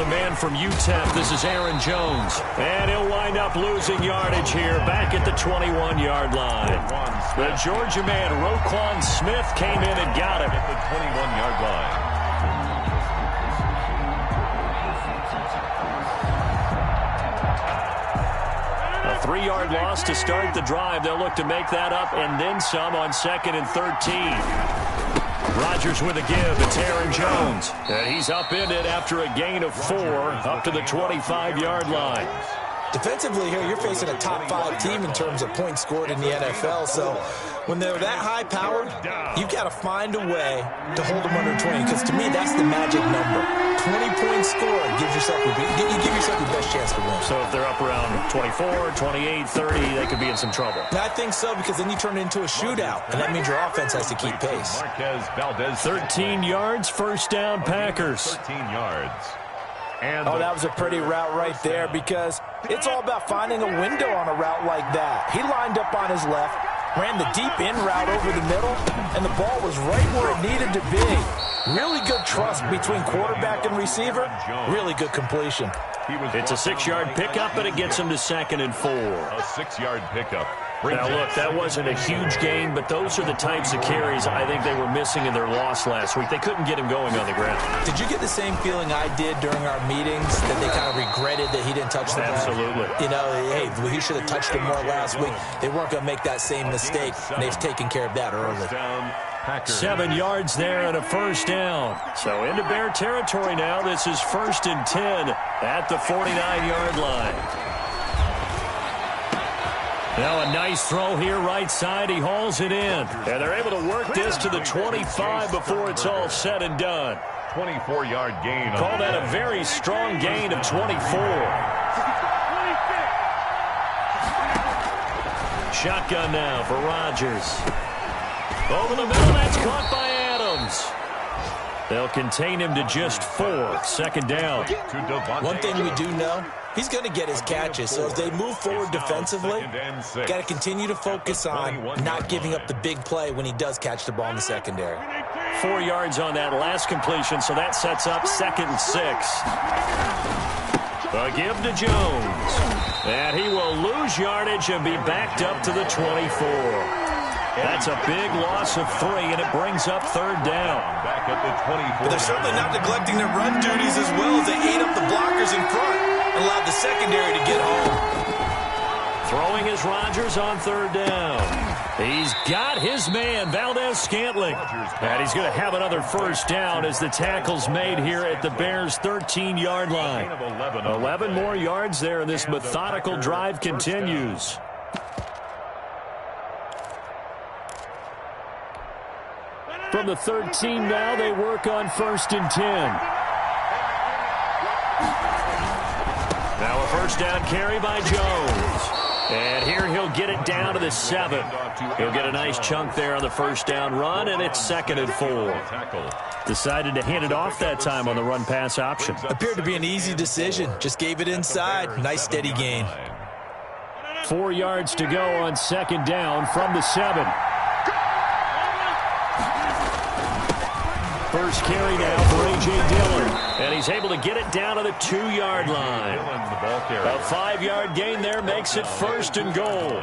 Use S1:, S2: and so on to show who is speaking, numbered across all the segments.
S1: the man from UTEP. This is Aaron Jones. And he'll wind up losing yardage here back at the 21-yard line. The Georgia man, Roquan Smith, came in and got him at the 21-yard line. A 3-yard loss to start the drive. They'll look to make that up and then some on 2nd and 13. Rodgers with a give. It's Aaron Jones. And he's upended after a gain of 4 up to the 25-yard line.
S2: Defensively here, you're facing a top 5 team in terms of points scored in the NFL. So when they're that high-powered, you've got to find a way to hold them under 20. Because to me, that's the magic number. 20 points scored gives yourself you give yourself your best chance to win.
S1: So if they're up around 24, 28, 30, they could be in some trouble.
S2: I think so, because then you turn it into a shootout, and that means your offense has to keep pace.
S1: 13 yards, first down, Packers.
S3: 13 yards. And
S2: that was a pretty route right there, because it's all about finding a window on a route like that. He lined up on his left, ran the deep in route over the middle, and the ball was right where it needed to be. Really good trust between quarterback and receiver. Really good completion.
S1: It's a 6-yard pickup, and it gets him to 2nd and 4.
S3: A 6-yard pickup.
S1: Now, look, that wasn't a huge gain, but those are the types of carries I think they were missing in their loss last week. They couldn't get him going on the ground.
S2: Did you get the same feeling I did during our meetings, that they kind of regretted that he didn't touch the ball?
S1: Absolutely.
S2: You know, hey, he should have touched it more last week. They weren't going to make that same mistake, and they've taken care of that early.
S1: 7 yards there and a first down. So into Bear territory now. This is 1st and 10 at the 49-yard line. Now a nice throw here right side. He hauls it in. And they're able to work this to the 25 before it's all said and done.
S3: 24-yard gain.
S1: Call that a very strong gain of 24. Shotgun now for Rodgers. Over the middle, that's caught by Adams. They'll contain him to just 4. 2nd down.
S2: One thing we do know, he's going to get his catches. So as they move forward defensively, got to continue to focus on not giving up the big play when he does catch the ball in the secondary.
S1: 4 yards on that last completion, so that sets up 2nd and 6. A give to Jones. And he will lose yardage and be backed up to the 24. That's a big loss of 3, and it brings up 3rd down.
S3: Back at the 24.
S2: But they're certainly not neglecting their run duties as well, as they ate up the blockers in front and allowed the secondary to get home.
S1: Throwing is Rodgers on 3rd down. He's got his man, Valdez-Scantling. And he's going to have another first down as the tackle's made here at the Bears' 13-yard line. 11 more yards there, and this methodical drive continues. From the 13 now, they work on 1st and 10. Now a first down carry by Jones. And here he'll get it down to the 7. He'll get a nice chunk there on the first down run, and it's 2nd and 4. Decided to hand it off that time on the run-pass option.
S2: Appeared to be an easy decision. Just gave it inside. Nice steady gain.
S1: 4 yards to go on 2nd down from the 7. First carry now for A.J. Dillon. And he's able to get it down to the 2-yard line. A 5-yard gain there makes it 1st and goal.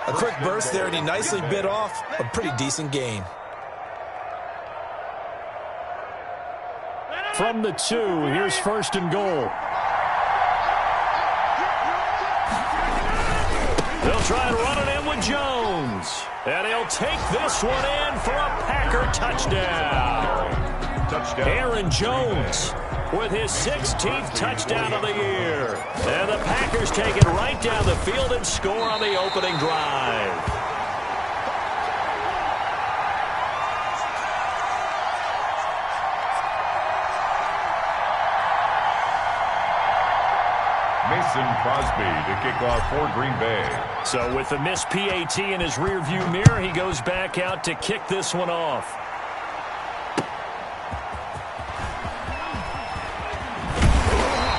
S2: A quick burst there, and he nicely bit off a pretty decent gain.
S1: From the 2, here's 1st and goal. They'll try and run it in with Jones. And he'll take this one in for a Packer touchdown. Aaron Jones with his 16th touchdown of the year. And the Packers take it right down the field and score on the opening drive.
S3: Mason Crosby to kick off for Green Bay.
S1: So with the missed PAT in his rearview mirror, he goes back out to kick this one off.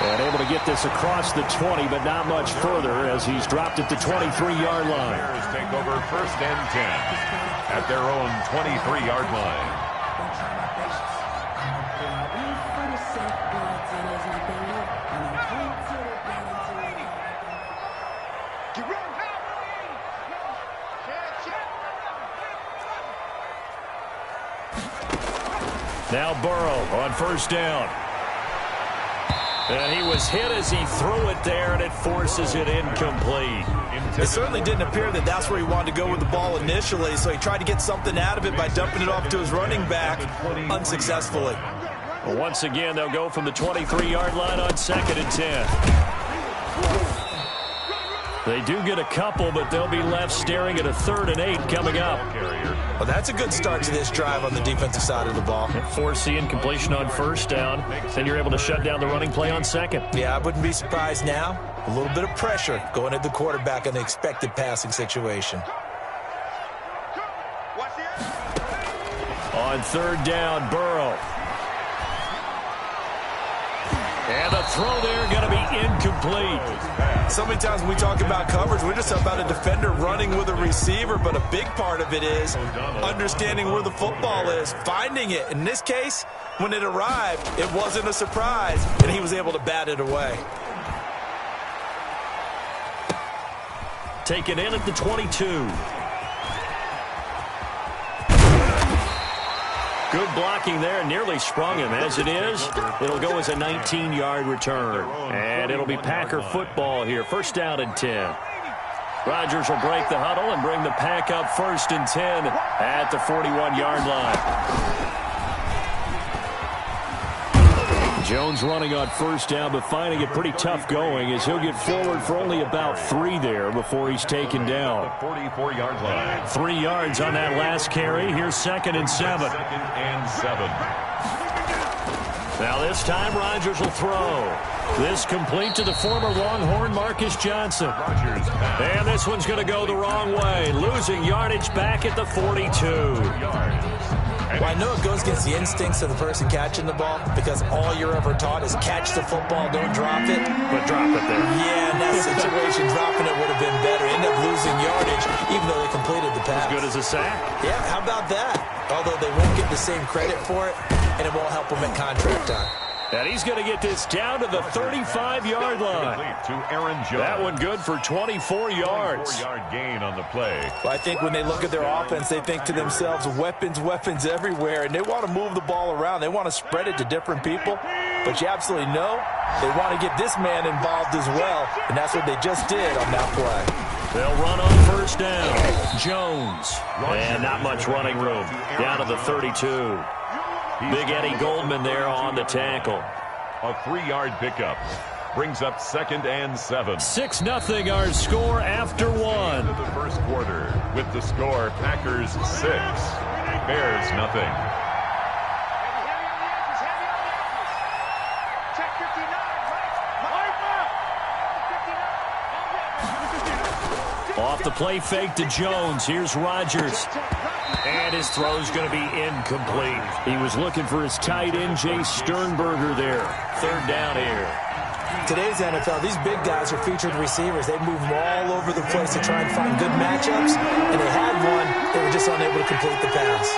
S1: And able to get this across the 20, but not much further as he's dropped at the 23-yard line.
S3: Bears take over 1st and 10 at their own 23-yard line.
S1: Now Burrow on first down. And he was hit as he threw it there, and it forces it incomplete.
S2: It certainly didn't appear that that's where he wanted to go with the ball initially, so he tried to get something out of it by dumping it off to his running back unsuccessfully.
S1: Well, once again, they'll go from the 23-yard line on 2nd and 10. They do get a couple, but they'll be left staring at a 3rd and 8 coming up.
S2: Well, that's a good start to this drive on the defensive side of the ball.
S1: Force the incompletion on first down, then you're able to shut down the running play on second.
S2: Yeah, I wouldn't be surprised now. A little bit of pressure going at the quarterback in the expected passing situation.
S1: On 3rd down, Burrow. And the throw there going to be incomplete.
S2: So many times when we talk about coverage, we're just about a defender running with a receiver, but a big part of it is understanding where the football is, finding it. In this case, when it arrived, it wasn't a surprise, and he was able to bat it away.
S1: Taken in at the 22. Good blocking there, nearly sprung him. As it is, it'll go as a 19-yard return. And it'll be Packer football here. First down and 10. Rodgers will break the huddle and bring the Pack up 1st and 10 at the 41-yard line. Jones running on first down, but finding it pretty tough going as he'll get forward for only about 3 there before he's taken down.
S3: 44-yard line.
S1: 3 yards on that last carry. Here's 2nd and 7.
S3: 2nd and 7.
S1: Now this time Rodgers will throw. This complete to the former Longhorn Marcus Johnson. And this one's going to go the wrong way. Losing yardage back at the 42.
S2: Well, I know it goes against the instincts of the person catching the ball because all you're ever taught is catch the football, don't drop it.
S1: But drop it there.
S2: Yeah, in that situation, dropping it would have been better. End up losing yardage, even though they completed the pass.
S1: As good as a sack.
S2: Yeah, how about that? Although they won't get the same credit for it, and it won't help them at contract time.
S1: And he's going to get this down to the 35-yard line.
S3: To Aaron Jones.
S1: That one good for 24 yards.
S3: 4-yard gain on the play.
S2: Well, I think when they look at their offense, they think to themselves, weapons, weapons everywhere, and they want to move the ball around. They want to spread it to different people, but you absolutely know they want to get this man involved as well, and that's what they just did on that play.
S1: They'll run on first down. Jones. And not much running room. Down to the 32. Big Eddie Goldman there on the tackle.
S3: A 3-yard pickup. Brings up 2nd and 7.
S1: 6-0 our score after one.
S3: Into the first quarter with the score Packers 6, Bears nothing.
S1: Off the play fake to Jones. Here's Rodgers. And his throw's going to be incomplete. He was looking for his tight end, Jay Sternberger there. 3rd down here.
S2: Today's NFL, these big guys are featured receivers. They move them all over the place to try and find good matchups. And they had one. They were just unable to complete the pass.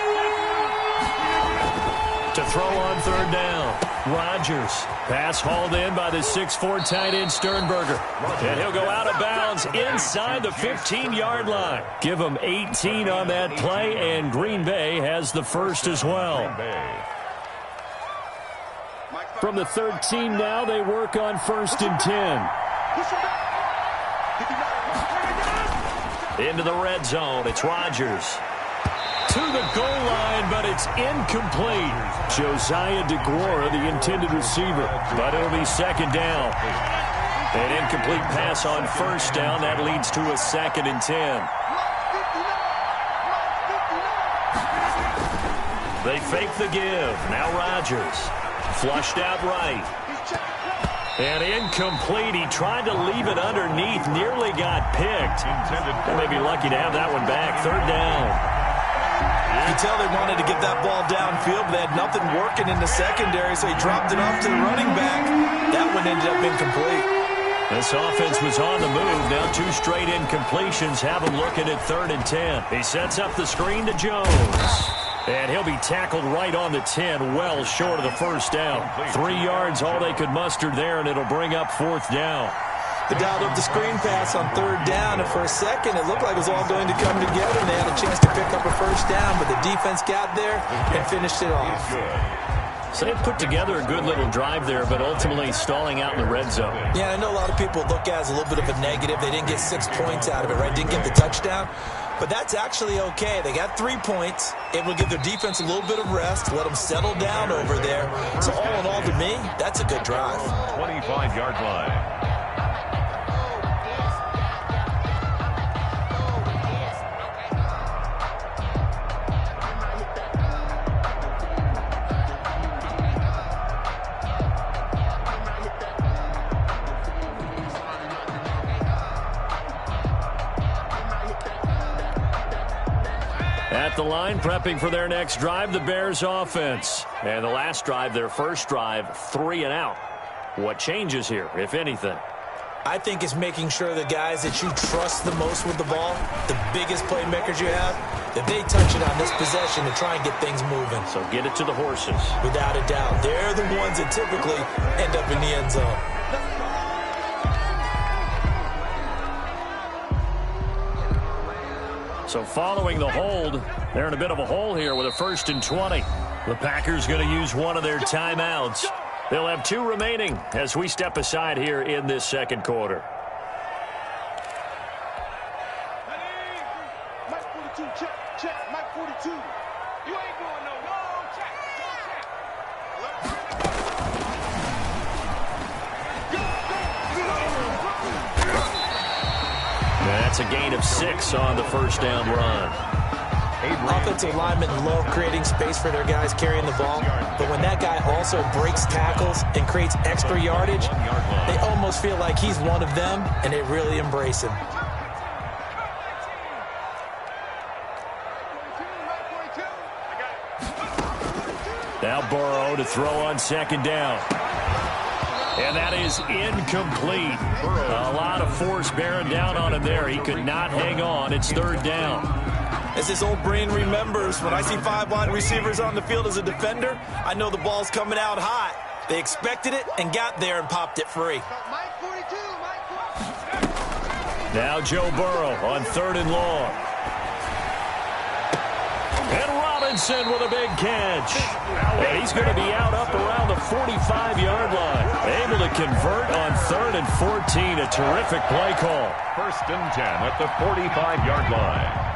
S1: To throw on 3rd down. Rodgers. Pass hauled in by the 6'4" tight end Sternberger. And he'll go out of bounds inside the 15-yard line. Give him 18 on that play, and Green Bay has the first as well. From the 13 now, they work on 1st and 10. Into the red zone, it's Rodgers. To the goal line, but it's incomplete. Josiah DeGuara, the intended receiver, but it'll be 2nd down. An incomplete pass on 1st down. That leads to a 2nd and 10. They fake the give. Now Rodgers. Flushed out right. And incomplete. He tried to leave it underneath. Nearly got picked. They may be lucky to have that one back. 3rd down.
S2: You can tell they wanted to get that ball downfield, but they had nothing working in the secondary, so he dropped it off to the running back. That one ended up incomplete.
S1: This offense was on the move. Now 2 straight incompletions have him looking at 3rd and 10. He sets up the screen to Jones. And he'll be tackled right on the 10, well short of the 1st down. 3 yards, all they could muster there, and it'll bring up 4th down.
S2: They dialed up the screen pass on third down, and for a second, it looked like it was all going to come together, and they had a chance to pick up a first down, but the defense got there and finished it off.
S1: So they put together a good little drive there, but ultimately stalling out in the red zone.
S2: Yeah, I know a lot of people look at it as a little bit of a negative. They didn't get 6 points out of it, right? Didn't get the touchdown. But that's actually okay. They got 3 points, able to give their defense a little bit of rest, let them settle down over there. So all in all, to me, that's a good drive.
S3: 25-yard line.
S1: At the line, prepping for their next drive, the Bears offense. And the last drive, their first drive, 3 and out. What changes here, if anything?
S2: I think it's making sure the guys that you trust the most with the ball, the biggest playmakers you have, that they touch it on this possession to try and get things moving.
S1: So get it to the horses.
S2: Without a doubt. They're the ones that typically end up in the end zone.
S1: So following the hold, they're in a bit of a hole here with a 1st and 20. The Packers going to use one of their timeouts. They'll have 2 remaining as we step aside here in this second quarter.
S4: Mike 42, check, Mike 42. You ain't going nowhere. Check.
S1: That's a gain of 6 on the first down run.
S2: Offensive linemen love creating space for their guys carrying the ball, but when that guy also breaks tackles and creates extra yardage, they almost feel like he's one of them, and they really embrace him.
S1: Now Burrow to throw on second down. And that is incomplete. A lot of force bearing down on him there. He could not hang on. It's 3rd down.
S2: As his old brain remembers, when I see 5 wide receivers on the field as a defender, I know the ball's coming out hot. They expected it and got there and popped it free.
S1: Now Joe Burrow on 3rd and long. And Robinson with a big catch. And he's going to be out up around the 45-yard line. Able to convert on 3rd and 14. A terrific play call.
S3: 1st and 10 at the 45-yard line.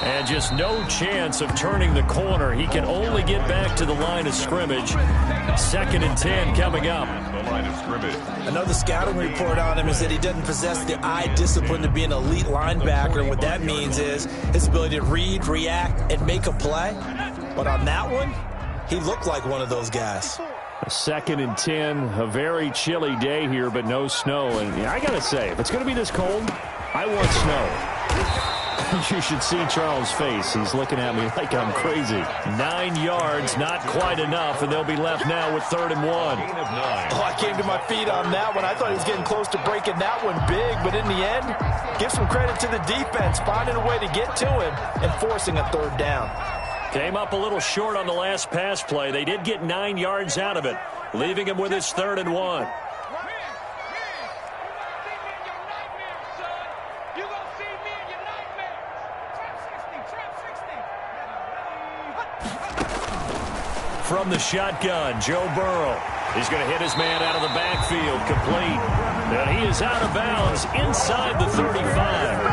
S1: And just no chance of turning the corner. He can only get back to the line of scrimmage. 2nd and 10 coming up.
S3: The line of scrimmage.
S2: Another scouting report on him is that he doesn't possess the eye discipline to be an elite linebacker. And what that means is his ability to read, react, and make a play. But on that one, he looked like one of those guys.
S1: 2nd and 10, a very chilly day here, but no snow. And I got to say, if it's going to be this cold, I want snow. You should see Charles' face. He's looking at me like I'm crazy. 9 yards, not quite enough, and they'll be left now with 3rd and 1.
S2: Oh, I came to my feet on that one. I thought he was getting close to breaking that one big, but in the end, give some credit to the defense, finding a way to get to him and forcing a 3rd down.
S1: Came up a little short on the last pass play. They did get 9 yards out of it, leaving him with his 3rd and 1. From the shotgun, Joe Burrow. He's going to hit his man out of the backfield, complete. And he is out of bounds inside the 35.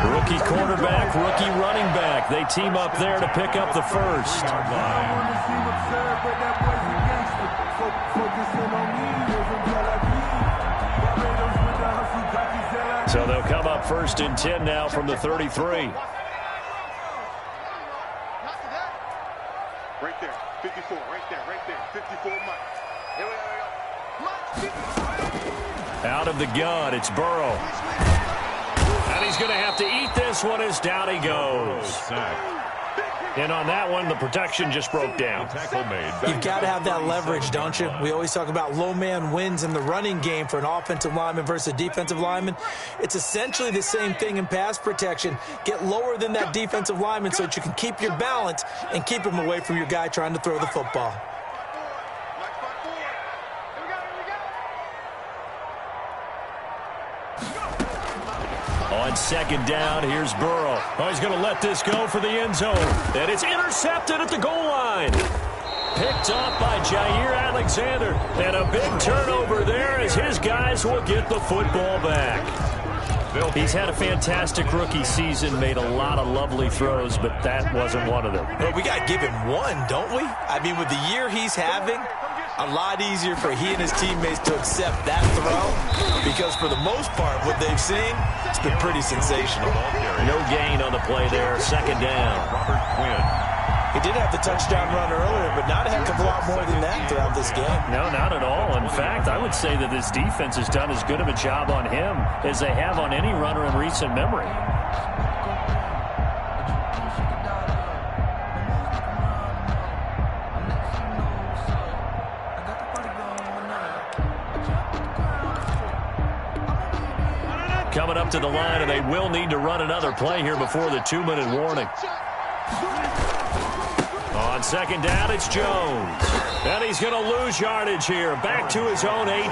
S1: Rookie quarterback, rookie running back. They team up there to pick up the first. So they'll come up 1st and 10 now from the 33.
S4: Right there, 54, right there, 54, Mike. Here we go.
S1: Out of the gun, it's Burrow. And he's going to have to eat this one as down he goes. And on that one, the protection just broke down.
S2: You've got to have that leverage, don't you? We always talk about low man wins in the running game for an offensive lineman versus a defensive lineman. It's essentially the same thing in pass protection. Get lower than that defensive lineman so that you can keep your balance and keep him away from your guy trying to throw the football.
S1: On second down, here's Burrow. Oh, he's going to let this go for the end zone. And it's intercepted at the goal line. Picked up by Jair Alexander. And a big turnover there as his guys will get the football back. He's had a fantastic rookie season, made a lot of lovely throws, but that wasn't one of them.
S2: Well, we got to give him one, don't we? I mean, with the year he's having, a lot easier for he and his teammates to accept that throw because for the most part, what they've seen, it's been pretty sensational.
S1: No gain on the play there. Second down.
S3: Robert Quinn.
S2: He did have the touchdown run earlier, but not a heck of a lot more than that throughout this game.
S1: No, not at all. In fact, I would say that this defense has done as good of a job on him as they have on any runner in recent memory. Coming up to the line, and they will need to run another play here before the 2-minute warning. On second down, it's Jones. And he's going to lose yardage here. Back to his own 18.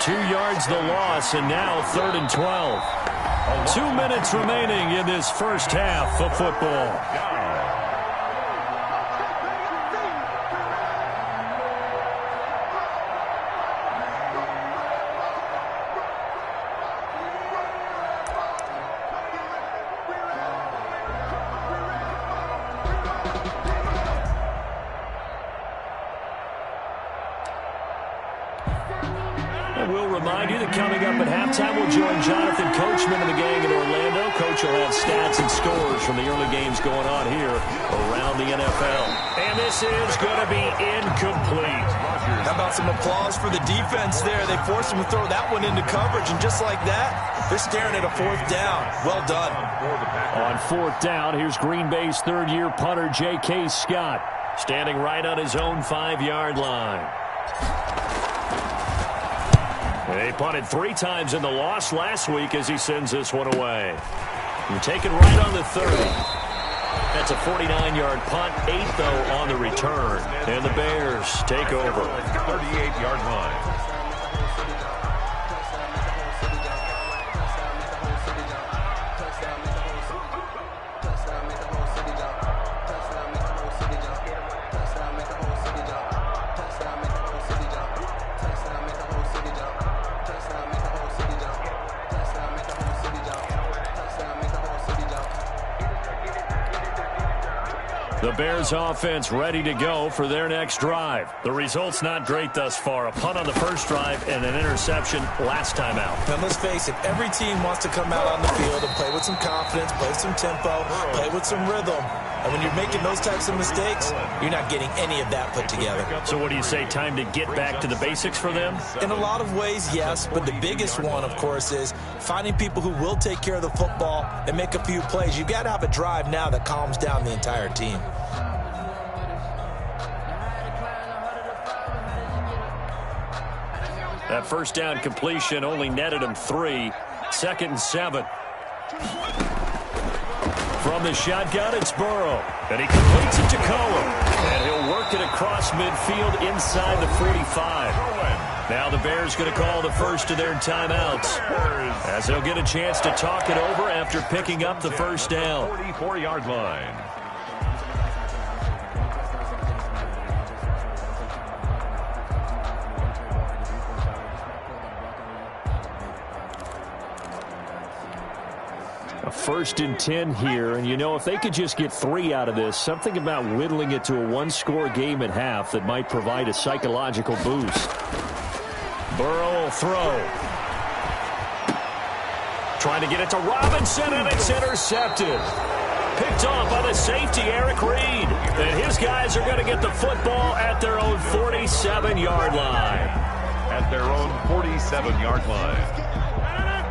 S1: 2 yards the loss, and now 3rd and 12. 2 minutes remaining in this first half of football. Coming up at halftime, we'll join Jonathan Coachman and the gang in Orlando. Coach will have stats and scores from the early games going on here around the NFL. And this is going to be incomplete.
S2: How about some applause for the defense there? They forced him to throw that one into coverage, and just like that, they're staring at a 4th down. Well done.
S1: On 4th down, here's Green Bay's third-year punter, J.K. Scott, standing right on his own 5-yard line. They punted 3 times in the loss last week as he sends this one away. And taken right on the 30. That's a 49-yard punt, 8 though on the return. And the Bears take over.
S3: 38-yard line.
S1: The Bears offense ready to go for their next drive. The result's not great thus far. A punt on the first drive and an interception last time out.
S2: And let's face it, every team wants to come out on the field and play with some confidence, play with some tempo, play with some rhythm. And when you're making those types of mistakes, you're not getting any of that put together.
S1: So what do you say, time to get back to the basics for them?
S2: In a lot of ways, yes. But the biggest one, of course, is finding people who will take care of the football and make a few plays. You've got to have a drive now that calms down the entire team.
S1: That first down completion only netted him 3. 2nd and 7. From the shotgun, it's Burrow. And he completes it to Cohen. And he'll work it across midfield inside the 45. Now the Bears going to call the first of their timeouts, as they'll get a chance to talk it over after picking up the first down.
S3: 44-yard line.
S1: A 1st and 10 here, and you know, if they could just get 3 out of this, something about whittling it to a 1-score game at half that might provide a psychological boost. Burrow will throw. Trying to get it to Robinson, and it's intercepted. Picked off by the safety, Eric Reed. And his guys are going to get the football at their own 47-yard line.
S3: At their own 47-yard line.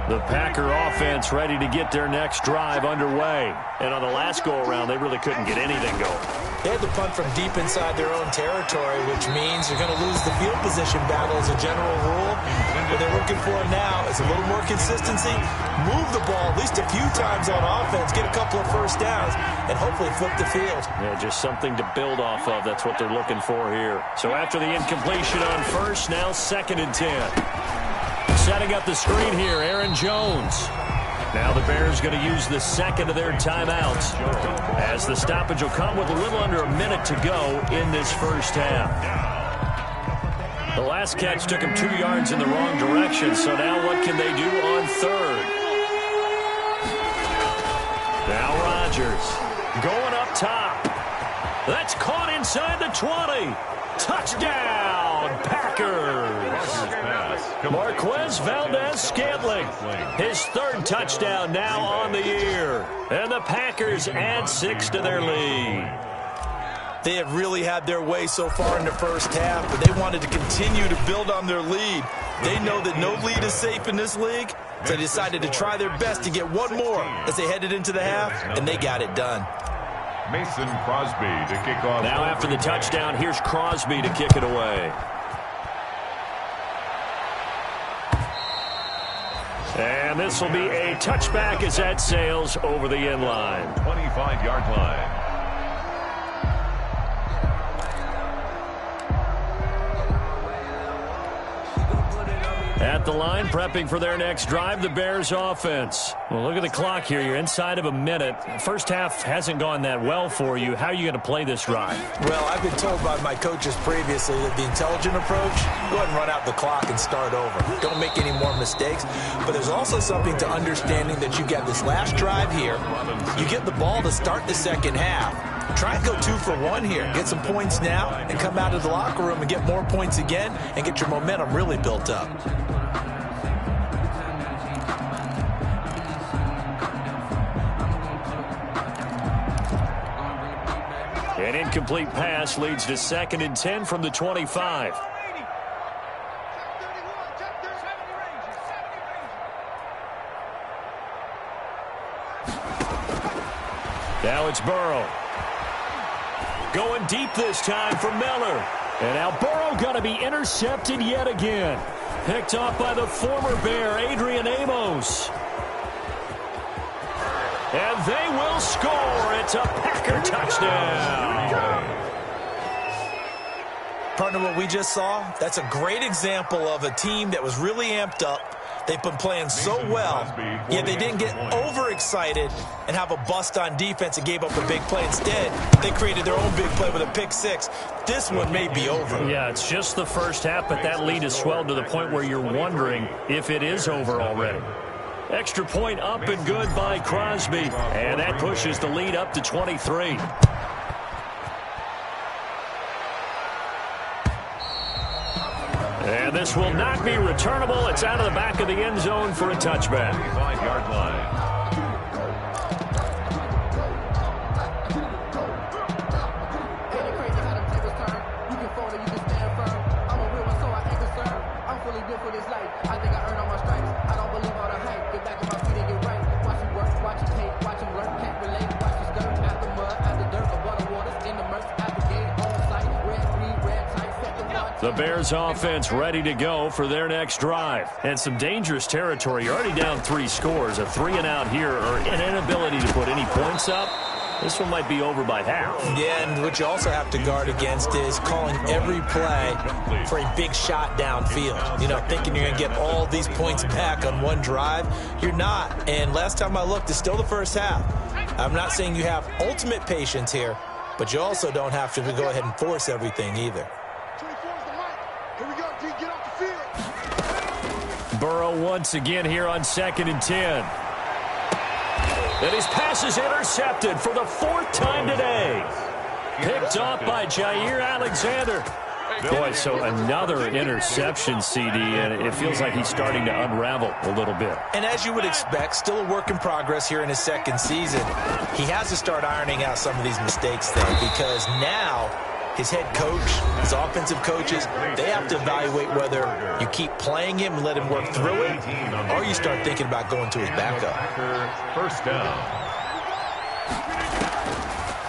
S1: The Packer offense ready to get their next drive underway. And on the last go-around, they really couldn't get anything going.
S2: They had to punt from deep inside their own territory, which means you're going to lose the field position battle as a general rule. What they're looking for now is a little more consistency, move the ball at least a few times on offense, get a couple of first downs, and hopefully flip the field.
S1: Yeah, just something to build off of. That's what they're looking for here. So after the incompletion on first, now 2nd and 10. Setting up the screen here, Aaron Jones. Now the Bears going to use the second of their timeouts, as the stoppage will come with a little under a minute to go in this first half. The last catch took him 2 yards in the wrong direction, so now what can they do on third? Now Rodgers going up top. That's caught inside the 20. Touchdown, Packers. Marquez Valdez-Scantling, his 3rd touchdown now on the year. And the Packers add 6 to their lead.
S2: They have really had their way so far in the first half, but they wanted to continue to build on their lead. They know that no lead is safe in this league, so they decided to try their best to get one more as they headed into the half, and they got it done.
S3: Mason Crosby to kick off.
S1: Now after the touchdown, here's Crosby to kick it away. And this will be a touchback as that sails over the end line.
S3: 25-yard line.
S1: At the line, prepping for their next drive, the Bears offense. Well, look at the clock here. You're inside of a minute. First half hasn't gone that well for you. How are you going to play this drive?
S2: Well, I've been told by my coaches previously that the intelligent approach, go ahead and run out the clock and start over. Don't make any more mistakes. But there's also something to understanding that you get this last drive here. You get the ball to start the second half. Try and go 2 for 1 here. Get some points now and come out of the locker room and get more points again and get your momentum really built up.
S1: An incomplete pass leads to 2nd and 10 from the 25. Now it's Burrow. Going deep this time for Miller. And now Burrow going to be intercepted yet again. Picked off by the former Bear, Adrian Amos. And they will score. It's a Packer touchdown.
S2: Partner, what we just saw, that's a great example of a team that was really amped up. They've been playing so well, yet they didn't get overexcited and have a bust on defense and gave up a big play. Instead, they created their own big play with a pick 6. This one may be over.
S1: Yeah, it's just the first half, but that lead has swelled to the point where you're wondering if it is over already. Extra point up and good by Crosby, and that pushes the lead up to 23. And this will not be returnable. It's out of the back of the end zone for a touchback.
S3: 5-yard line.
S1: The Bears offense ready to go for their next drive. And some dangerous territory. You're already down 3 scores. A 3-and-out here, or an inability to put any points up. This one might be over by half.
S2: Yeah, and what you also have to guard against is calling every play for a big shot downfield. You know, thinking you're going to get all these points back on one drive. You're not. And last time I looked, it's still the first half. I'm not saying you have ultimate patience here, but you also don't have to go ahead and force everything either.
S1: Burrow once again here on 2nd and 10. And his pass is intercepted for the 4th time today. Picked off by Jair Alexander. Boy, so another interception, CD, and it feels like he's starting to unravel a little bit.
S2: And as you would expect, still a work in progress here in his 2nd season. He has to start ironing out some of these mistakes, though, because now his head coach, his offensive coaches, they have to evaluate whether you keep playing him and let him work through it, or you start thinking about going to his backup.
S3: First down.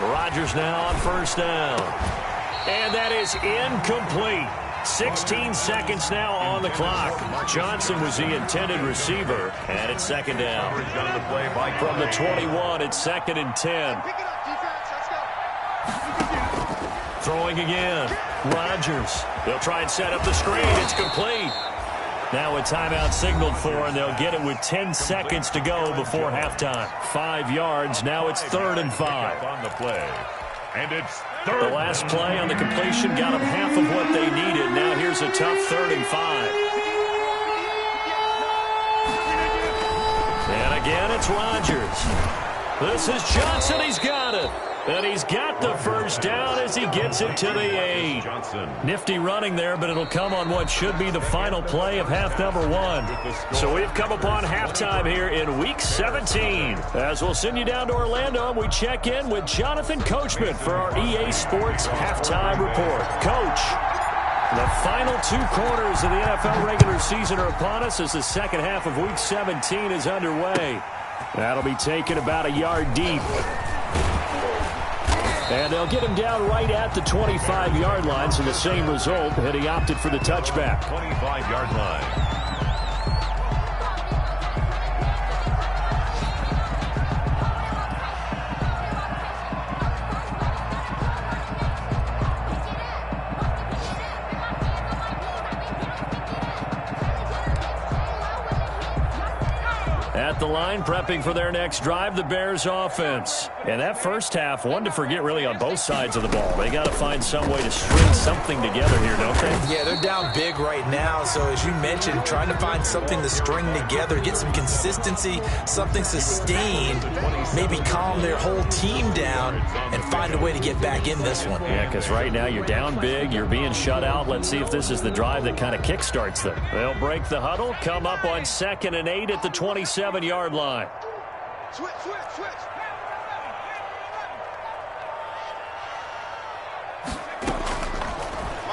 S1: Rodgers now on first down. And that is incomplete. 16 seconds now on the clock. Johnson was the intended receiver, and it's second down. From the 21, it's 2nd and 10. Throwing again. Rodgers. They'll try and set up the screen. It's complete. Now a timeout signaled for, and they'll get it with 10 seconds to go before halftime. 5 yards. Now it's 3rd and 5.
S3: On the play. And it's
S1: the last play on the completion got them half of what they needed. Now here's a tough 3rd and 5. And again, it's Rodgers. This is Johnson. He's got it. And he's got the first down as he gets it to the 8. Nifty running there, but it'll come on what should be the final play of half number 1. So we've come upon halftime here in Week 17. As we'll send you down to Orlando, and we check in with Jonathan Coachman for our EA Sports Halftime Report. Coach, the final 2 quarters of the NFL regular season are upon us as the second half of Week 17 is underway. That'll be taken about a yard deep. And they'll get him down right at the 25-yard line, so the same result, and he opted for the touchback.
S3: 25-yard line.
S1: At the line, prepping for their next drive, the Bears offense. And that first half, one to forget really on both sides of the ball. They got to find some way to string something together here, don't they?
S2: Yeah, they're down big right now. So as you mentioned, trying to find something to string together, get some consistency, something sustained, maybe calm their whole team down and find a way to get back in this one.
S1: Yeah, because right now you're down big, you're being shut out. Let's see if this is the drive that kind of kickstarts them. They'll break the huddle, come up on 2nd and 8 at the 27-yard line.
S4: Switch.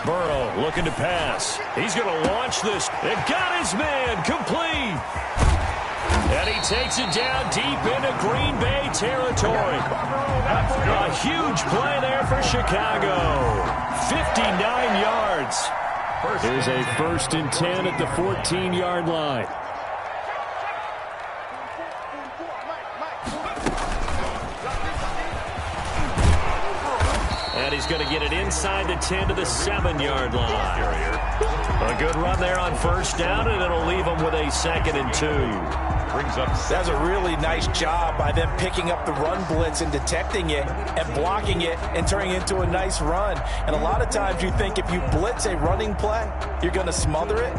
S1: Burrow looking to pass. He's going to launch this. And got his man complete. And he takes it down deep into Green Bay territory. A huge play there for Chicago. 59 yards. Here's a 1st and 10 at the 14-yard line. And he's going to get it inside the 10 to the 7-yard line. A good run there on first down, and it'll leave him with a 2nd and 2.
S2: That's a really nice job by them picking up the run blitz and detecting it and blocking it and turning it into a nice run. And a lot of times you think if you blitz a running play, you're going to smother it.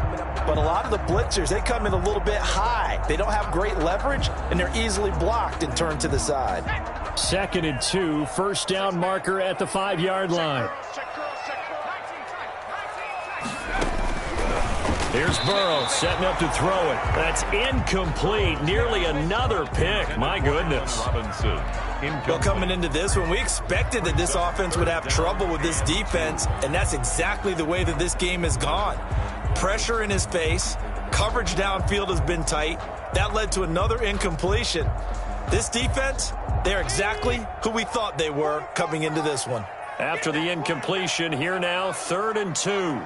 S2: But a lot of the blitzers, they come in a little bit high. They don't have great leverage, and they're easily blocked and turned to the side.
S1: 2nd and 2, first down marker at the 5-yard line. Here's Burrow setting up to throw it. That's incomplete. Nearly another pick. My goodness.
S2: Well, coming into this one, we expected that this offense would have trouble with this defense, and that's exactly the way that this game has gone. Pressure in his face. Coverage downfield has been tight. That led to another incompletion. This defense, they're exactly who we thought they were coming into this one.
S1: After the incompletion, here now, 3rd and 2.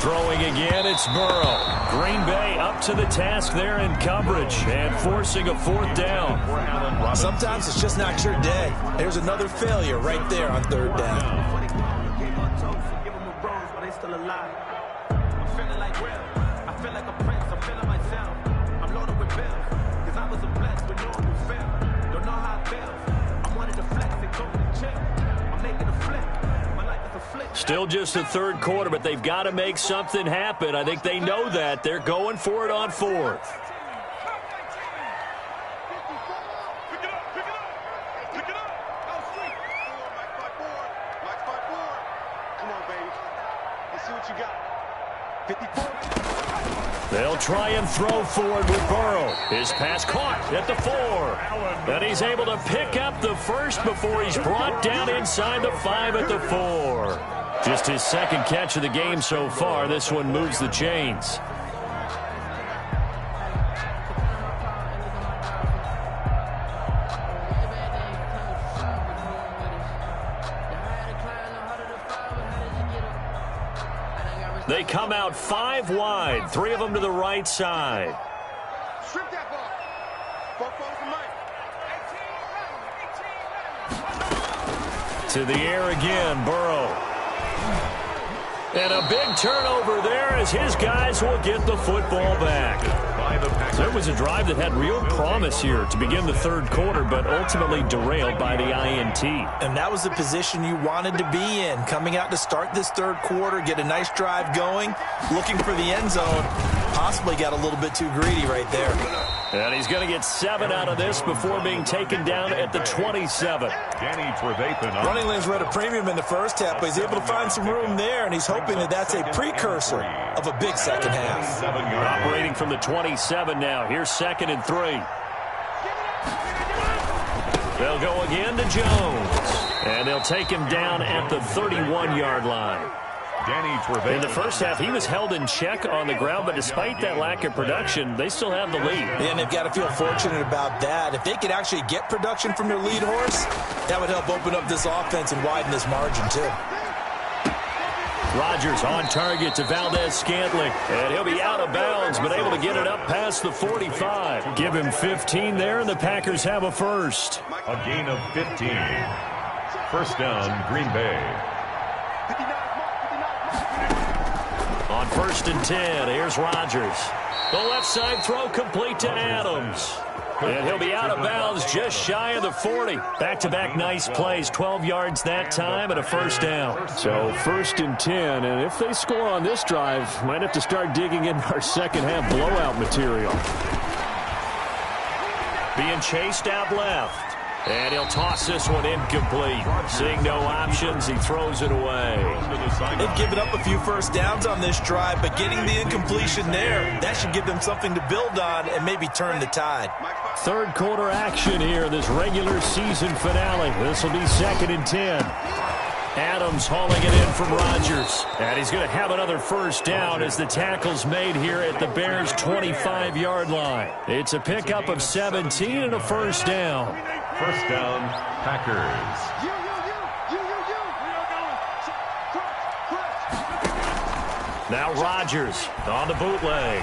S1: Throwing again, it's Burrow. Green Bay up to the task there in coverage and forcing a 4th down.
S2: Sometimes it's just not your day. There's another failure right there on 3rd down.
S1: Still just the 3rd quarter, but they've got to make something happen. I think they know that. They're going for it on 4th.
S4: Come on, baby. Let's see what you got. 54.
S1: They'll try and throw forward with Burrow. His pass caught at the 4. And he's able to pick up the first before he's brought down inside the 5 at the 4. Just his second catch of the game so far. This one moves the chains. They come out 5 wide, 3 of them to the right side.
S4: Strip that ball.
S1: To the air again, Burrow. And a big turnover there as his guys will get the football back. There was a drive that had real promise here to begin the third quarter, but ultimately derailed by the INT.
S2: And that was the position you wanted to be in. Coming out to start this third quarter, get a nice drive going, looking for the end zone. Possibly got a little bit too greedy right there.
S1: And he's going to get 7 out of this before being taken down at the 27.
S2: Running lanes were at a premium in the first half, but he's able to find some room there, and he's hoping that that's a precursor of a big second half.
S1: Operating from the 27 now. Here's 2nd and 3. They'll go again to Jones. And they'll take him down at the 31-yard line. In the first half, he was held in check on the ground, but despite that lack of production, they still have the lead.
S2: And they've got to feel fortunate about that. If they could actually get production from their lead horse, that would help open up this offense and widen this margin, too.
S1: Rodgers on target to Valdez-Scantling, and he'll be out of bounds, but able to get it up past the 45. Give him 15 there, and the Packers have a first.
S3: A gain of 15. First down, Green Bay.
S1: On 1st and 10, here's Rodgers. The left side throw complete to Adams. And he'll be out of bounds just shy of the 40. Back-to-back nice plays, 12 yards that time and a first down. So 1st and 10, and if they score on this drive, might have to start digging in our second half blowout material. Being chased out left. And he'll toss this one incomplete. Seeing no options, he throws it away.
S2: They've given up a few first downs on this drive, but getting the incompletion there, that should give them something to build on and maybe turn the tide.
S1: Third quarter action here, this regular season finale. This will be 2nd and 10. Adams hauling it in from Rodgers. And he's going to have another first down as the tackle's made here at the Bears' 25-yard line. It's a pickup of 17 and a first down.
S3: First down, Packers.
S1: Now Rodgers on the bootleg.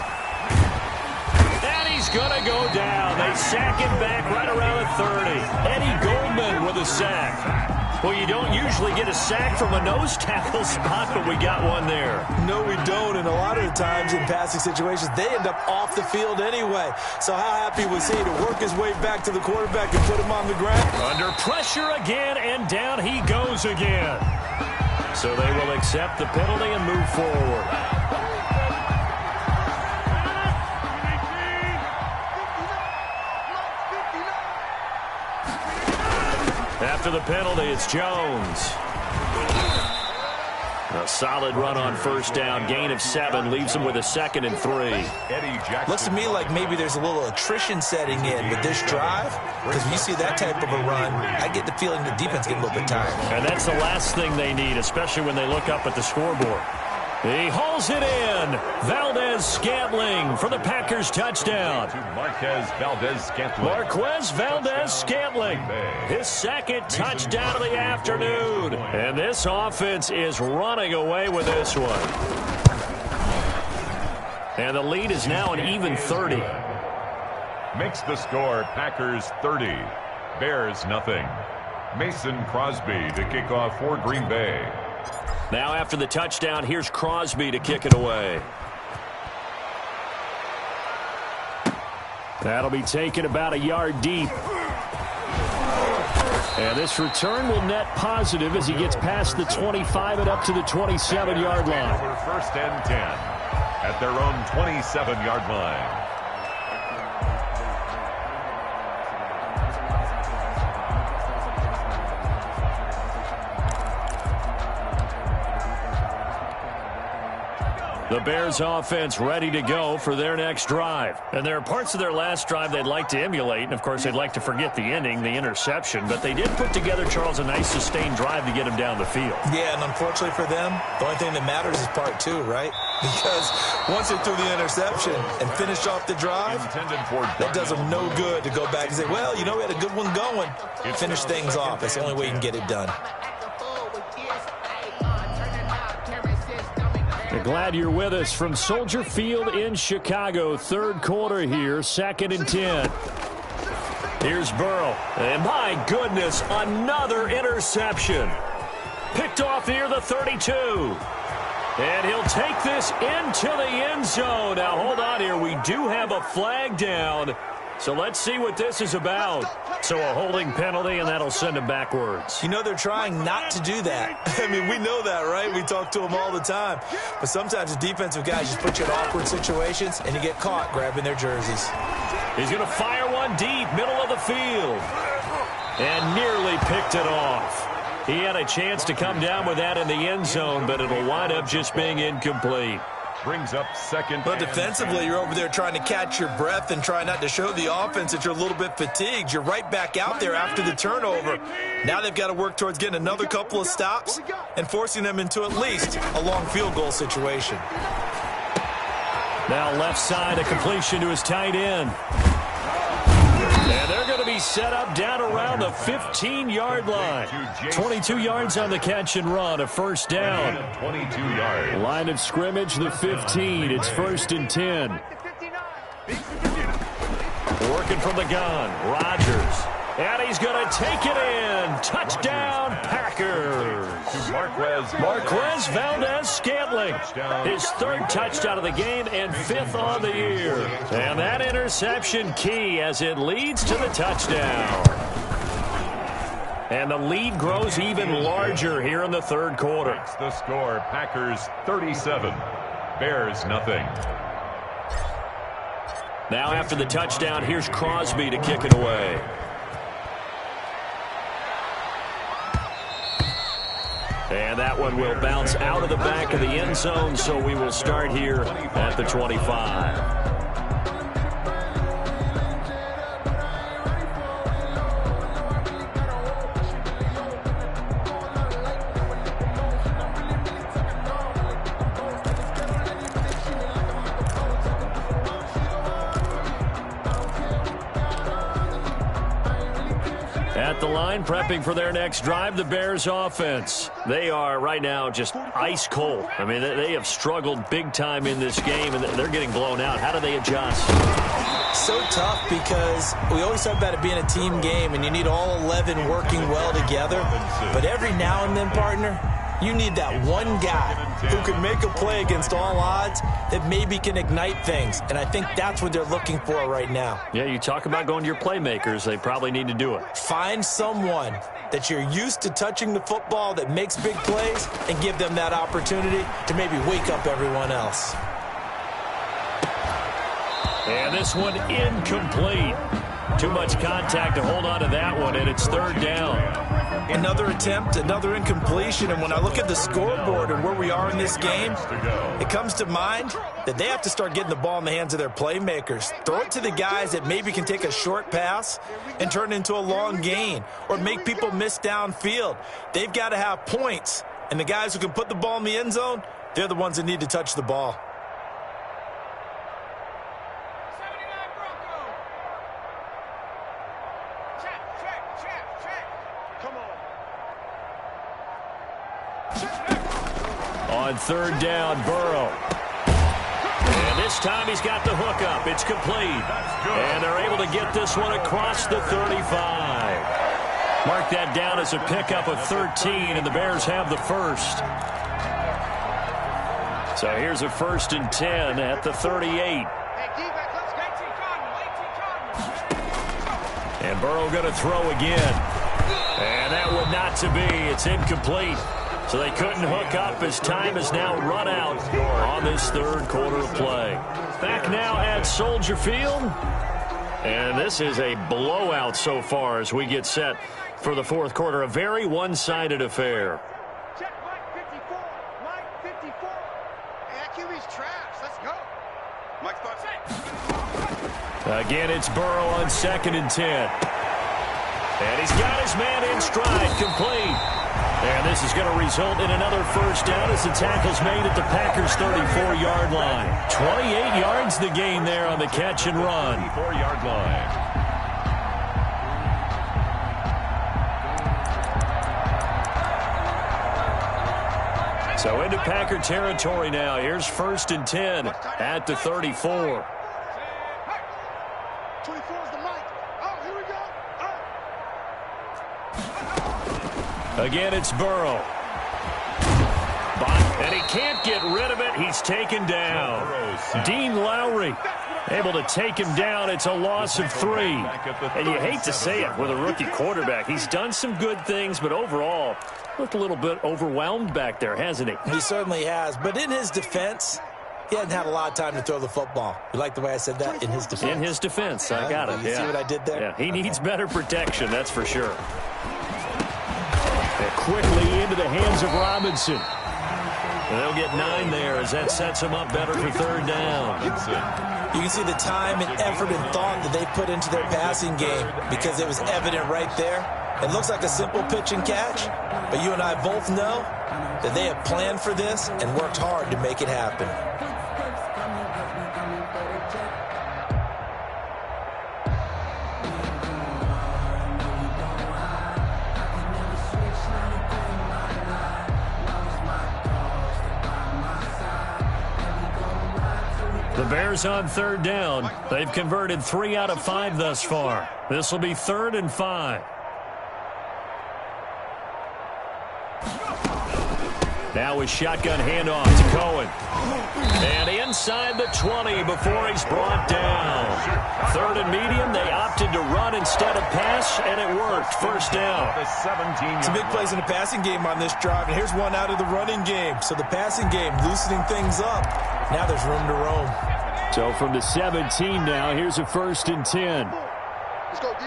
S1: And he's going to go down. They sack him back right around the 30. Eddie Goldman with a sack. Well, you don't usually get a sack from a nose tackle spot, but we got one there.
S2: No, we don't, and a lot of the times in passing situations, they end up off the field anyway. So how happy was he to work his way back to the quarterback and put him on the ground?
S1: Under pressure again, and down he goes again. So they will accept the penalty and move forward. After the penalty, it's Jones. A solid run on first down. Gain of 7 leaves him with a 2nd and 3.
S2: Looks to me like maybe there's a little attrition setting in with this drive, because when you see that type of a run, I get the feeling the defense getting a little bit tired.
S1: And that's the last thing they need, especially when they look up at the scoreboard. He hauls it in. Valdez-Scantling for the Packers touchdown.
S3: Marquez Valdez-Scantling.
S1: Marquez Valdez-Scantling. His 2nd touchdown of the afternoon. And this offense is running away with this one. And the lead is now an even 30.
S3: Makes the score Packers 30. Bears nothing. Mason Crosby to kick off for Green Bay.
S1: Now after the touchdown, here's Crosby to kick it away. That'll be taken about a yard deep. And this return will net positive as he gets past the 25 and up to the 27-yard line.
S3: For 1st and 10 at their own 27-yard line.
S1: The Bears offense ready to go for their next drive. And there are parts of their last drive they'd like to emulate. And, of course, they'd like to forget the ending, the interception. But they did put together, Charles, a nice sustained drive to get them down the field.
S2: Yeah, and unfortunately for them, the only thing that matters is part two, right? Because once they threw the interception and finished off the drive, that does them no good to go back and say, well, you know, we had a good one going. Finish things off. That's the only way you can get it done.
S1: We're glad you're with us from Soldier Field in Chicago. Third quarter here, 2nd and 10. Here's Burrow. And my goodness, another interception. Picked off near the 32. And he'll take this into the end zone. Now, hold on here. We do have a flag down. So let's see what this is about. So a holding penalty, and that'll send him backwards.
S2: You know, they're trying not to do that. I mean, we know that, right? We talk to them all the time. But sometimes the defensive guys just put you in awkward situations, and you get caught grabbing their jerseys.
S1: He's going to fire one deep, middle of the field. And nearly picked it off. He had a chance to come down with that in the end zone, but it'll wind up just being incomplete.
S3: Brings up second.
S2: But defensively, you're over there trying to catch your breath and try not to show the offense that you're a little bit fatigued. You're right back out there after the turnover. Now they've got to work towards getting another couple of stops and forcing them into at least a long field goal situation.
S1: Now left side, a completion to his tight end. And they're going to be set up down around the 15-yard line. 22 yards on the catch and run, a first down.
S3: 22 yards.
S1: Line of scrimmage, the 15. It's 1st and 10. Working from the gun, Rodgers. And he's going to take it in. Touchdown, Packers. Marquez Valdez-Scantling. His 3rd touchdown of the game and 5th on the year. And that interception key as it leads to the touchdown. And the lead grows even larger here in the 3rd quarter.
S3: That's the score. Packers 37. Bears nothing.
S1: Now after the touchdown, here's Crosby to kick it away. And that one will bounce out of the back of the end zone, so we will start here at the 25. At the line, prepping for their next drive, the Bears offense. They are right now just ice cold. I mean, they have struggled big time in this game, and they're getting blown out. How do they adjust?
S2: So tough because we always talk about it being a team game, and you need all 11 working well together. But every now and then, partner, you need that one guy who can make a play against all odds that maybe can ignite things. And I think that's what they're looking for right now.
S1: Yeah, you talk about going to your playmakers. They probably need to do it.
S2: Find someone that you're used to touching the football that makes big plays and give them that opportunity to maybe wake up everyone else.
S1: And this one incomplete. Too much contact to hold on to that one, and it's 3rd down.
S2: Another attempt, another incompletion, and when I look at the scoreboard and where we are in this game, it comes to mind that they have to start getting the ball in the hands of their playmakers. Throw it to the guys that maybe can take a short pass and turn it into a long gain or make people miss downfield. They've got to have points, and the guys who can put the ball in the end zone, they're the ones that need to touch the ball.
S1: On 3rd down, Burrow. And this time he's got the hook up. It's complete. And they're able to get this one across the 35. Mark that down as a pickup of 13, and the Bears have the first. So here's a 1st and 10 at the 38. And Burrow going to throw again. And that one not to be. It's incomplete. So they couldn't hook up as time has now run out on this 3rd quarter of play. Back now at Soldier Field. And this is a blowout so far as we get set for the 4th quarter. A very one-sided affair.
S4: Check Mike 54. Mike 54. Hey, that QB's trash.
S1: Again, it's Burrow on 2nd and 10. And he's got his man in stride, complete. And this is going to result in another first down as the tackle's made at the Packers' 34-yard line. 28 yards the gain there on the catch and run.
S3: 34-yard line.
S1: So into Packer territory now. Here's 1st and 10 at the 34.
S4: 24 is the mic. Oh, here we go.
S1: Again, it's Burrow. And he can't get rid of it. He's taken down. Dean Lowry able to take him down. It's a loss of 3. And you hate to say it with a rookie quarterback. He's done some good things, but overall, looked a little bit overwhelmed back there, hasn't he?
S2: He certainly has. But in his defense, he hadn't had a lot of time to throw the football. You like the way I said that? In his defense.
S1: In his defense. I got it.
S2: You see what I did there?
S1: Yeah, he needs better protection, that's for sure. And quickly into the hands of Robinson. And they'll get 9 there as that sets him up better for 3rd down.
S2: You can see the time and effort and thought that they put into their passing game because it was evident right there. It looks like a simple pitch and catch, but you and I both know that they have planned for this and worked hard to make it happen.
S1: The Bears on 3rd down. They've converted 3 out of 5 thus far. This will be 3rd and 5. Now with shotgun handoff to Cohen. And inside the 20 before he's brought down. 3rd and medium. They opted to run instead of pass, and it worked. 1st down.
S2: Some big plays in the passing game on this drive, and here's one out of the running game. So the passing game loosening things up. Now there's room to roam.
S1: So from the 17 now, here's a 1st and 10.
S4: Let's go, D.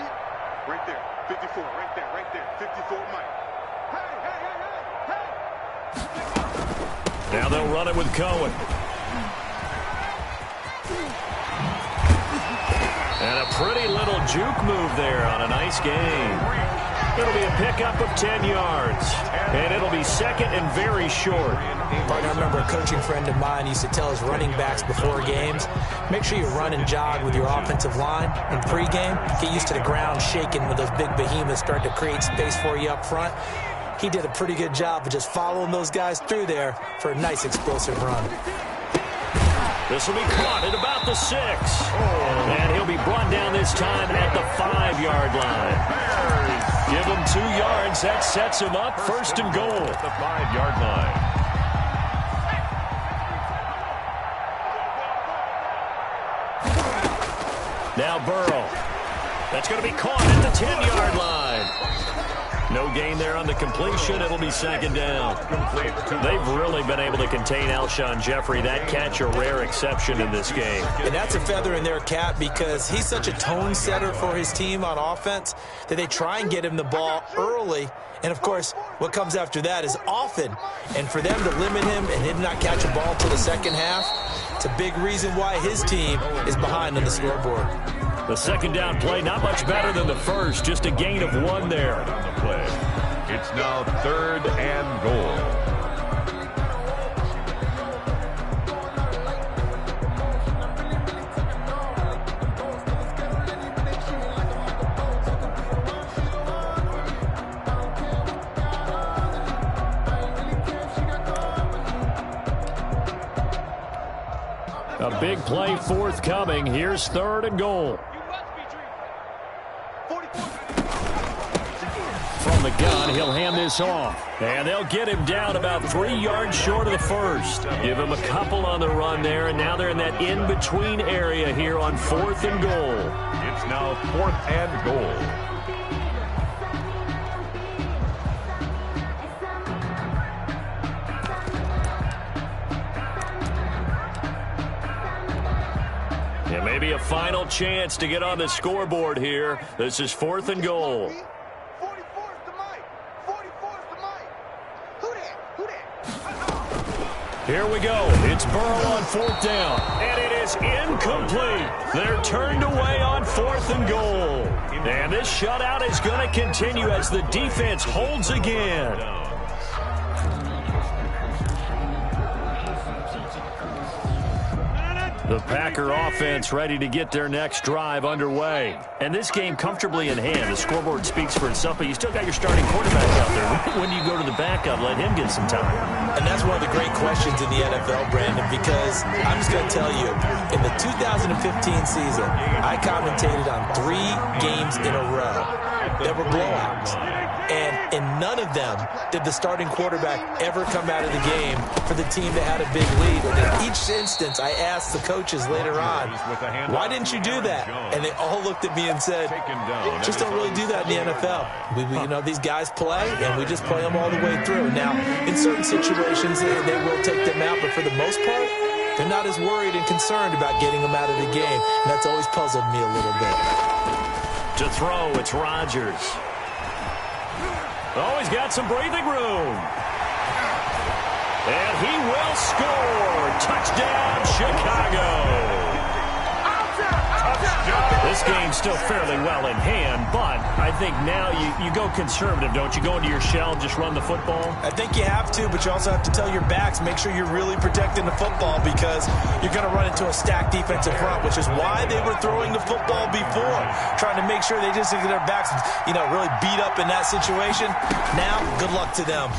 S4: Right there. 54. Right there. Right there. 54, Mike.
S1: Now they'll run it with Cohen. And a pretty little juke move there on a nice game. It'll be a pickup of 10 yards. And it'll be 2nd and very short.
S2: I remember a coaching friend of mine used to tell his running backs before games, make sure you run and jog with your offensive line in pregame. Get used to the ground shaking when those big behemoths start to create space for you up front. He did a pretty good job of just following those guys through there for a nice explosive run.
S1: This will be caught at about the 6. And he'll be brought down this time at the 5-yard line. Give him 2 yards. That sets him up 1st and goal.
S3: At the 5-yard line.
S1: Now Burrow. That's going to be caught at the 10-yard line. No gain there on the completion. It'll be 2nd down. They've really been able to contain Alshon Jeffrey. That catch a rare exception in this game.
S2: And that's a feather in their cap because he's such a tone setter for his team on offense that they try and get him the ball early. And, of course, what comes after that is often. And for them to limit him and him not catch a ball until the 2nd half, it's a big reason why his team is behind on the scoreboard.
S1: The 2nd down play, not much better than the first. Just a gain of 1 there.
S3: It's now 3rd and goal.
S1: A big play forthcoming. Here's 3rd and goal. From the gun, he'll hand this off. And they'll get him down about 3 yards short of the 1st. Give him a couple on the run there, and now they're in that in-between area here on 4th and goal.
S3: It's now 4th and goal.
S1: And maybe a final chance to get on the scoreboard here. This is 4th and goal. Here we go. It's Burrow on 4th down. And it is incomplete. They're turned away on 4th and goal. And this shutout is going to continue as the defense holds again. The Packer offense ready to get their next drive underway. And this game comfortably in hand. The scoreboard speaks for itself, but you still got your starting quarterback out there. When do you go to the backup, let him get some time?
S2: And that's one of the great questions in the NFL, Brandon, because I'm just going to tell you, in the 2015 season, I commentated on 3 games in a row that were blowouts. And in none of them did the starting quarterback ever come out of the game for the team that had a big lead. And in each instance, I asked the coaches later on, why didn't you do that? And they all looked at me and said, just don't really do that in the NFL. These guys play, and we just play them all the way through. Now, in certain situations, they will take them out, but for the most part, they're not as worried and concerned about getting them out of the game. And that's always puzzled me a little bit.
S1: To throw, it's Rodgers. Oh, he's got some breathing room. And he will score. Touchdown, Chicago. This game's still fairly well in hand, but I think now you go conservative, don't you? Go into your shell and just run the football?
S2: I think you have to, but you also have to tell your backs, make sure you're really protecting the football because you're going to run into a stacked defensive front, which is why they were throwing the football before, trying to make sure they just get their backs, really beat up in that situation. Now, good luck to them.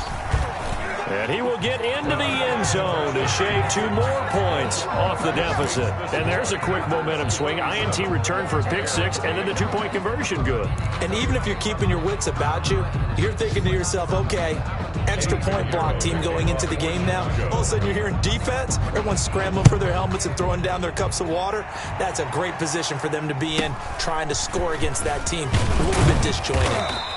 S1: And he will get into the end zone to shave 2 more points off the deficit. And there's a quick momentum swing. INT return for a pick 6, and then the 2-point conversion good.
S2: And even if you're keeping your wits about you, you're thinking to yourself, okay, extra point block team going into the game now. All of a sudden you're hearing defense. Everyone's scrambling for their helmets and throwing down their cups of water. That's a great position for them to be in, trying to score against that team. A little bit disjointed.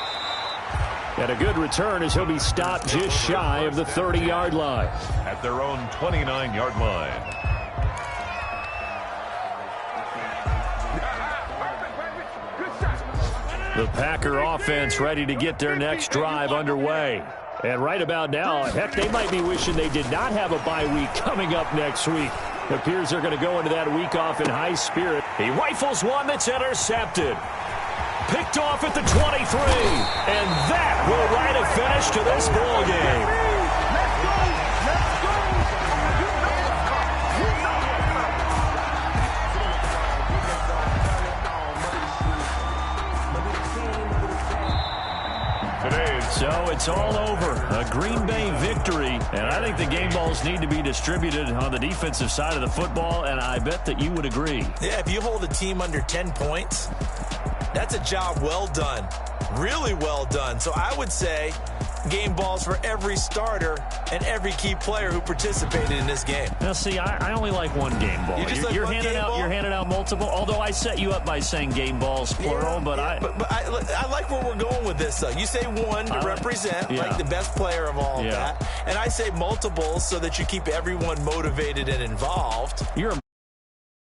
S1: And a good return as he'll be stopped just shy of the 30-yard line.
S3: At their own 29-yard line.
S1: The Packer offense ready to get their next drive underway. And right about now, heck, they might be wishing they did not have a bye week coming up next week. It appears they're going to go into that week off in high spirit. He rifles one that's intercepted. Picked off at the 23, and that will write a finish to this ball game. So it's all over. A Green Bay victory, and I think the game balls need to be distributed on the defensive side of the football, and I bet that you would agree.
S2: Yeah, if you hold a team under 10 points, that's a job well done. Really well done. So I would say game balls for every starter and every key player who participated in this game.
S1: Now, see, I only like one game ball. You're handing out multiple, although I set you up by saying game balls, plural,
S2: yeah,
S1: but
S2: I like where we're going with this, though. You say one to represent, like the best player of all of that, and I say multiples so that you keep everyone motivated and involved.
S1: You're